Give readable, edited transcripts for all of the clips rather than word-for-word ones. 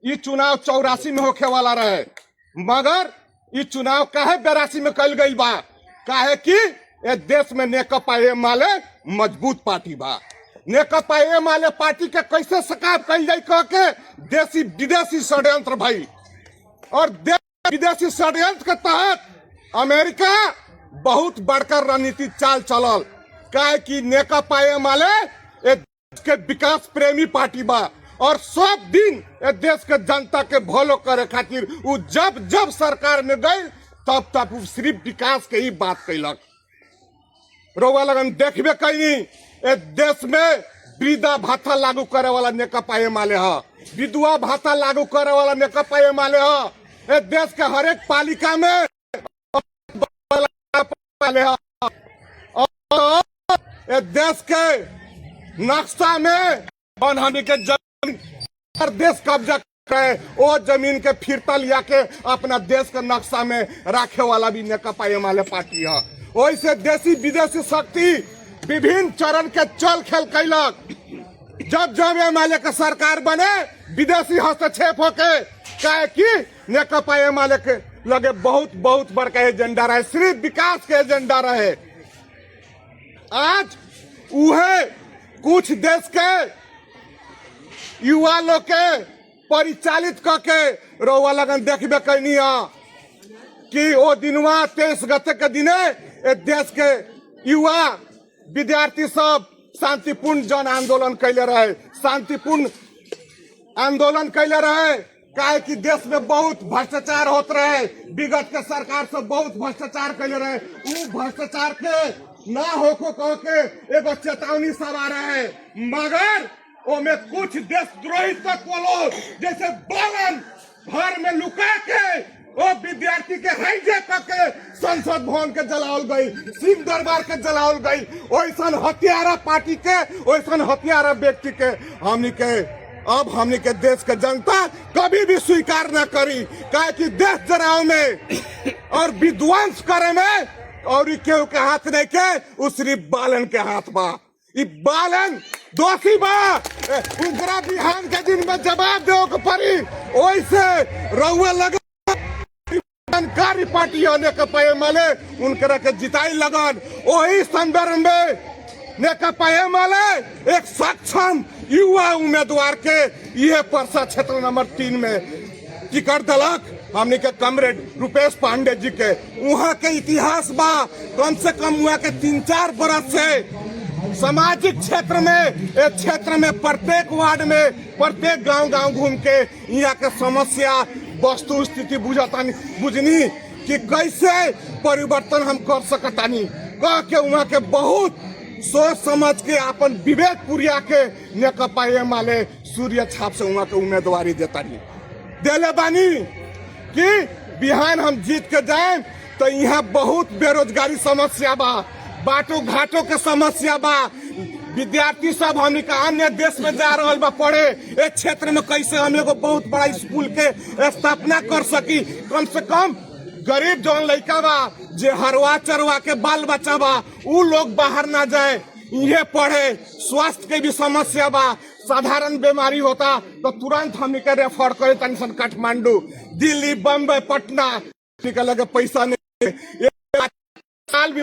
ये चुनाव 84 में होखे वाला रहे, मगर ये चुनाव काहे 82 में कल गई बा? काहे कि ये देश में नेकपा एमाले मजबूत पार्टी बा। नेकपा एमाले पार्टी के कैसे सकाब कल जाए कह के देशी विदेशी षड्यंत्र भाई, और विदेशी षड्यंत्र के तहत अमेरिका बहुत बड़का रणनीति चाल चलल। काहे कि नेकपा एमाले देश के विकास प्रेमी पार्टी बा और सब दिन देश के जनता के भलो करे खातिर उ जब जब सरकार में गई तब तब उ सिर्फ विकास के ही बात कैलक। रउआ लगन देखबे कहीं देश में वृद्धा भत्ता लागू करे वाला नेकपा एमाले ह, विधवा भत्ता लागू करे वाला नेकपा एमाले ह। देश के हर एक पालिका में देश के नक्शा में हमनी के जमीन देश कब्जा करे, वो जमीन के फिरता लिया के अपना देश के नक्शा में रखे वाला भी नेकपा एमाले पार्टी है। वैसे देशी विदेशी शक्ति विभिन्न चरण के चल खेल कैलक। जब जब एमाले के सरकार बने विदेशी हस्तक्षेप होके, काहे कि नेकपा एमाले के लगे बहुत बहुत बड़का एजेंडा रहे, सिर्फ विकास के एजेंडा रहे। आज उहे कुछ देश के युवा लोग के परिचालित करके रउआ लगन देखबे कैनी कि वो दिनवा 23 गते के दिने देश के युवा विद्यार्थी सब शांतिपूर्ण जन आंदोलन कैले रहे, शांतिपूर्ण आंदोलन कैले रहे। काहे कि देश में बहुत भ्रष्टाचार होत रहे, विगत के सरकार से बहुत भ्रष्टाचार कैले रहे। उ भ्रष्टाचार के ना होको कह के एगो चेतावनी सब आ रहे, मगर ओमे कुछ देशद्रोही तत्व लोग जैसे बालन घर में लुका के वो विद्यार्थी के हाईजैक करके संसद भवन के जलावल गई, सिंह दरबार के जलावल गई। वैसन हत्यारा पार्टी के, वैसन हत्यारा व्यक्ति के हमनी के देश के जनता कभी भी स्वीकार न करी। काहे कि देश जराव में और विध्वंस करे में और केहू के हाथ नहीं के, उ सिर्फ बालन के हाथ बा। ई बालन दोषी बा, उनकरा बिहान के दिन में जवाब देव के पड़ी। वैसे रउआ लगे जानकारी पार्टी नेकपा एमाले उनकरा के जिताई लगन। वही संदर्भ में नेकपा एमाले एक सक्षम युवा उम्मीदवार के यह परसा क्षेत्र नंबर 3 में टिकट दिलक। हमने के कमरेड रुपेश पांडे जी के वहाँ के इतिहास बा, कम से कम वहाँ के 3-4 बरस से सामाजिक क्षेत्र में प्रत्येक वार्ड में प्रत्येक गांव घूम के यहाँ के समस्या वस्तु स्थिति बुझनी कि कैसे परिवर्तन हम कर सकतानी कह के वहाँ के बहुत सोच समझ के अपन विवेक पुरिया के नेकपा एमाले सूर्य छाप से वहाँ के उम्मीदवारी देतानी देले बानी कि बिहान हम जीत के जाए तो यहाँ बहुत बेरोजगारी समस्या बा, बाटो घाटों के समस्या बा। विद्यार्थी सब हमने का अन्य देश में जा रहा बा पढ़े, एक क्षेत्र में कैसे हम लोग बहुत बड़ा स्कूल के स्थापना कर सकी। कम से कम गरीब जौन लड़का बा जे हरवा चरवा के बाल बच्चा बा उ लोग बाहर ना जाए, ये पढ़े। स्वास्थ्य के भी समस्या बा, साधारण बीमारी होता तो तुरंत हमने के रेफर करे तनिसन काठमांडू, दिल्ली, बम्बई, पटना निकल के पैसा नहीं। साल भी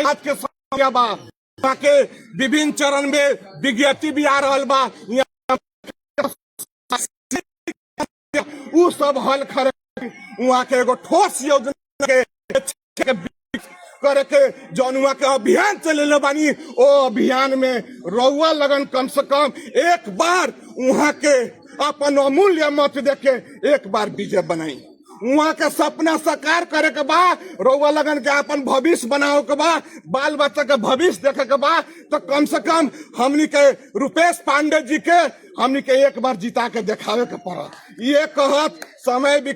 आज के समस्या बा के विभिन्न चरण में विज्ञप्ति भी आ रहा बा, उ सब हल करे वहाँ के एगो ठोस योजना के करे के जौन वहाँ के अभियान चले बानी। ओ अभियान में रउआ लगन कम से कम एक बार वहाँ के अपन अमूल्य मत देके एक बार विजय बनाई। वहाँ के सपना साकार करे के बा, रउआ लगन के अपन भविष्य बनाओ के बा, बाल बच्चा के भविष्य देखे के बा, तो कम से कम हमनी के रुपेश पांडे जी के हमनी के एक बार जिता के दिखावे के पड़ा। ये कहत समय भी